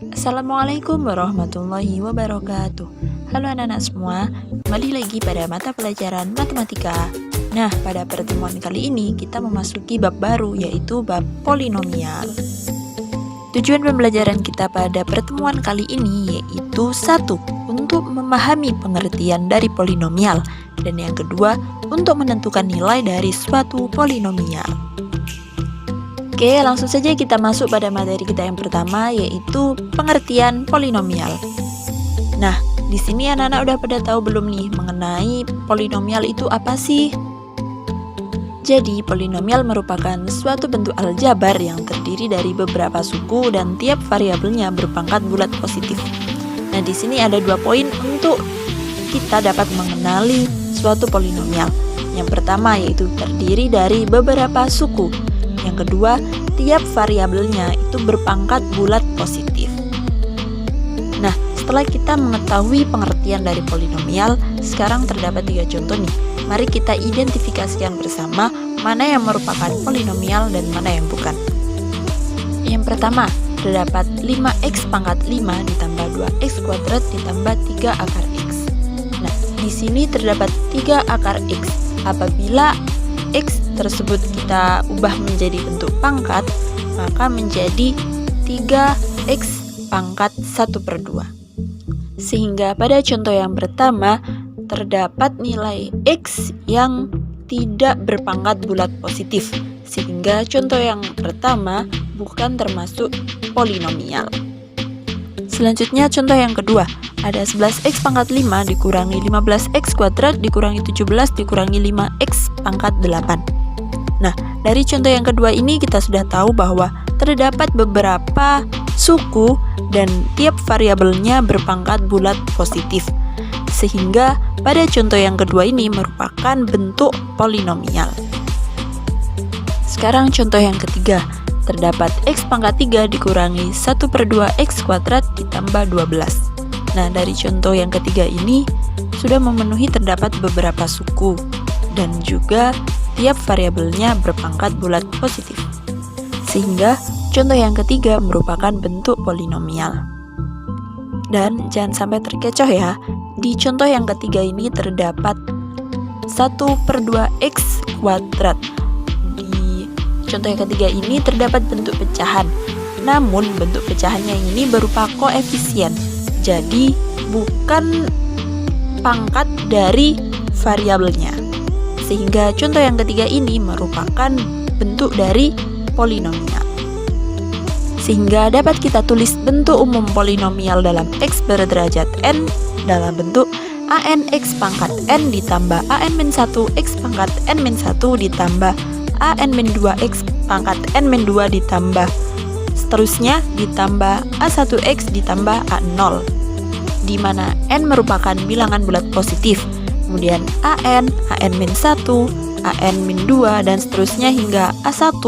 Assalamualaikum warahmatullahi wabarakatuh. Halo anak-anak semua, kembali lagi pada mata pelajaran matematika. Nah, pada pertemuan kali ini kita memasuki bab baru, yaitu bab polinomial. Tujuan pembelajaran kita pada pertemuan kali ini yaitu satu, untuk memahami pengertian dari polinomial, dan yang kedua, untuk menentukan nilai dari suatu polinomial. Oke, langsung saja kita masuk pada materi kita yang pertama, yaitu pengertian polinomial. Nah, di sini anak-anak udah pada tahu belum nih mengenai polinomial itu apa sih? Jadi, polinomial merupakan suatu bentuk aljabar yang terdiri dari beberapa suku dan tiap variabelnya berpangkat bulat positif. Nah, di sini ada 2 poin untuk kita dapat mengenali suatu polinomial. Yang pertama yaitu terdiri dari beberapa suku. Yang kedua, tiap variabelnya itu berpangkat bulat positif. Nah, setelah kita mengetahui pengertian dari polinomial, sekarang terdapat 3 contoh nih. Mari kita identifikasikan bersama mana yang merupakan polinomial dan mana yang bukan. Yang pertama, terdapat 5x pangkat 5 ditambah 2x kuadrat ditambah 3 akar x. Nah, di sini terdapat 3 akar x. Apabila x tersebut kita ubah menjadi bentuk pangkat, maka menjadi 3x pangkat 1/2. Sehingga pada contoh yang pertama, terdapat nilai x yang tidak berpangkat bulat positif. Sehingga contoh yang pertama bukan termasuk polinomial. Selanjutnya contoh yang kedua, ada 11x pangkat 5 dikurangi 15x kuadrat dikurangi 17 dikurangi 5x pangkat 8. Nah, dari contoh yang kedua ini kita sudah tahu bahwa terdapat beberapa suku dan tiap variabelnya berpangkat bulat positif. Sehingga pada contoh yang kedua ini merupakan bentuk polinomial. Sekarang contoh yang ketiga, terdapat x pangkat 3 dikurangi 1/2x kuadrat ditambah 12. Nah, dari contoh yang ketiga ini sudah memenuhi terdapat beberapa suku dan juga tiap variabelnya berpangkat bulat positif. Sehingga contoh yang ketiga merupakan bentuk polinomial. Dan jangan sampai terkecoh ya, di contoh yang ketiga ini terdapat 1/2x kuadrat. Di contoh yang ketiga ini terdapat bentuk pecahan, namun bentuk pecahannya ini berupa koefisien. Jadi bukan pangkat dari variabelnya. Sehingga contoh yang ketiga ini merupakan bentuk dari polinomial. Sehingga dapat kita tulis bentuk umum polinomial dalam x berderajat n dalam bentuk anx pangkat n ditambah an-1 x pangkat n-1 ditambah an-2x pangkat n-2 ditambah seterusnya ditambah a1x ditambah a0, di mana n merupakan bilangan bulat positif, kemudian an, an-1, an-2 dan seterusnya hingga a1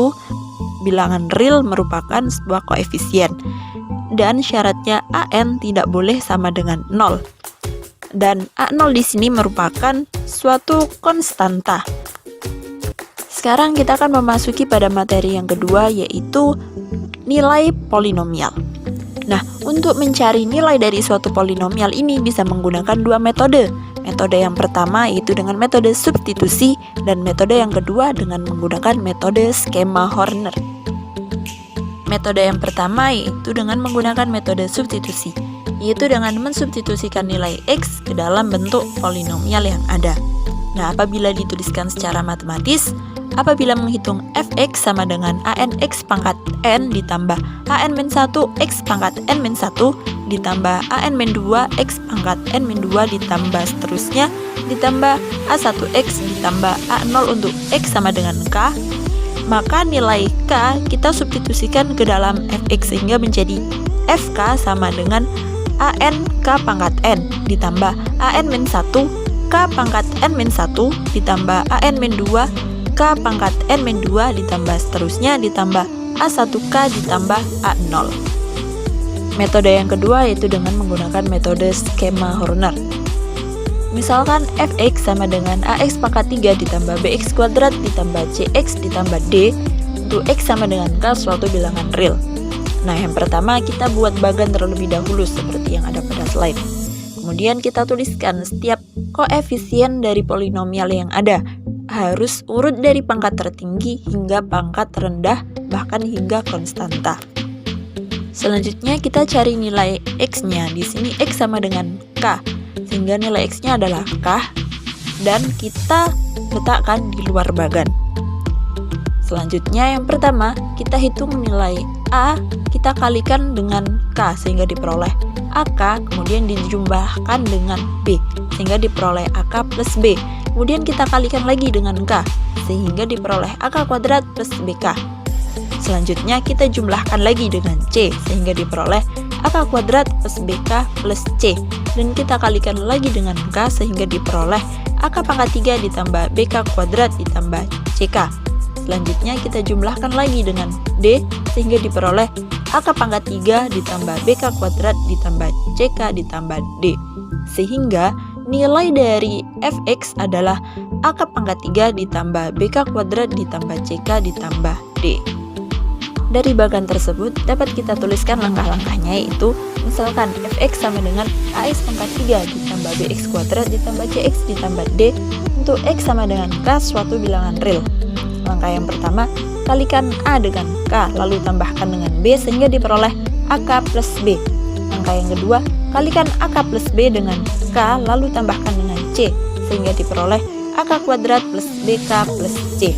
bilangan real merupakan sebuah koefisien, dan syaratnya an tidak boleh sama dengan 0, dan a0 di sini merupakan suatu konstanta. Sekarang kita akan memasuki pada materi yang kedua, yaitu nilai polinomial. Nah, untuk mencari nilai dari suatu polinomial ini bisa menggunakan 2 metode. Metode yang pertama yaitu dengan metode substitusi, dan metode yang kedua dengan menggunakan metode skema Horner. Metode yang pertama yaitu dengan menggunakan metode substitusi, yaitu dengan mensubstitusikan nilai x ke dalam bentuk polinomial yang ada. Nah, apabila dituliskan secara matematis, apabila menghitung fx sama dengan anx pangkat n ditambah an-1 x pangkat n-1 ditambah an-2 x pangkat n-2 ditambah seterusnya ditambah a1x ditambah a0 untuk x sama dengan k, maka nilai k kita substitusikan ke dalam fx sehingga menjadi fk sama dengan an k pangkat n ditambah an-1 k pangkat n-1 ditambah an-2 k pangkat n-2 ditambah seterusnya ditambah a1k ditambah a0. Metode yang kedua yaitu dengan menggunakan metode skema Horner. Misalkan fx sama dengan ax pangkat 3 ditambah bx kuadrat ditambah cx ditambah d, untuk x sama dengan k suatu bilangan real. Nah, yang pertama kita buat bagan terlebih dahulu seperti yang ada pada slide. Kemudian kita tuliskan setiap koefisien dari polinomial yang ada harus urut dari pangkat tertinggi hingga pangkat terendah, bahkan hingga konstanta. Selanjutnya kita cari nilai X-nya. Di sini X sama dengan K, sehingga nilai X-nya adalah K, dan kita letakkan di luar bagan. Selanjutnya yang pertama, kita hitung nilai A, kita kalikan dengan K sehingga diperoleh AK, kemudian dijumlahkan dengan B sehingga diperoleh AK plus B. Kemudian kita kalikan lagi dengan K sehingga diperoleh AK kuadrat plus BK. Selanjutnya kita jumlahkan lagi dengan C sehingga diperoleh AK kuadrat plus BK plus C. Dan kita kalikan lagi dengan K sehingga diperoleh AK pangkat 3 ditambah BK kuadrat ditambah CK. Selanjutnya kita jumlahkan lagi dengan D sehingga diperoleh AK pangkat 3 ditambah BK kuadrat ditambah CK ditambah D. Sehingga nilai dari fx adalah AK pangkat 3 ditambah BK kuadrat ditambah CK ditambah D. Dari bagan tersebut dapat kita tuliskan langkah-langkahnya, yaitu misalkan fx sama dengan ax pangkat 3 ditambah bx kuadrat ditambah cx ditambah d untuk x sama dengan k suatu bilangan real. Langkah yang pertama, kalikan a dengan k lalu tambahkan dengan b sehingga diperoleh ak plus b. Langkah yang kedua, kalikan ak plus b dengan k lalu tambahkan dengan c sehingga diperoleh ak kuadrat plus bk plus c.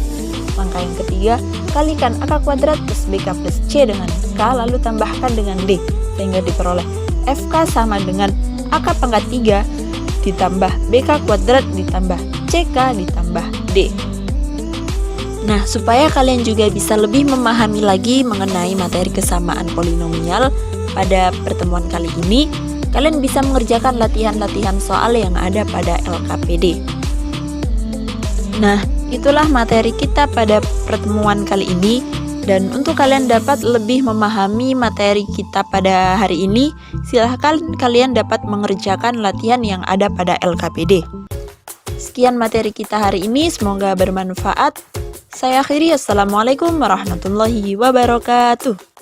Langkah yang ketiga, kalikan AK kuadrat plus BK plus C dengan K lalu tambahkan dengan D sehingga diperoleh FK sama dengan AK pangkat 3 ditambah BK kuadrat ditambah CK ditambah D. Nah, supaya kalian juga bisa lebih memahami lagi mengenai materi kesamaan polinomial pada pertemuan kali ini, kalian bisa mengerjakan latihan-latihan soal yang ada pada LKPD. Nah, itulah materi kita pada pertemuan kali ini, dan untuk kalian dapat lebih memahami materi kita pada hari ini, silahkan kalian dapat mengerjakan latihan yang ada pada LKPD. Sekian materi kita hari ini, semoga bermanfaat. Saya akhiri, assalamualaikum warahmatullahi wabarakatuh.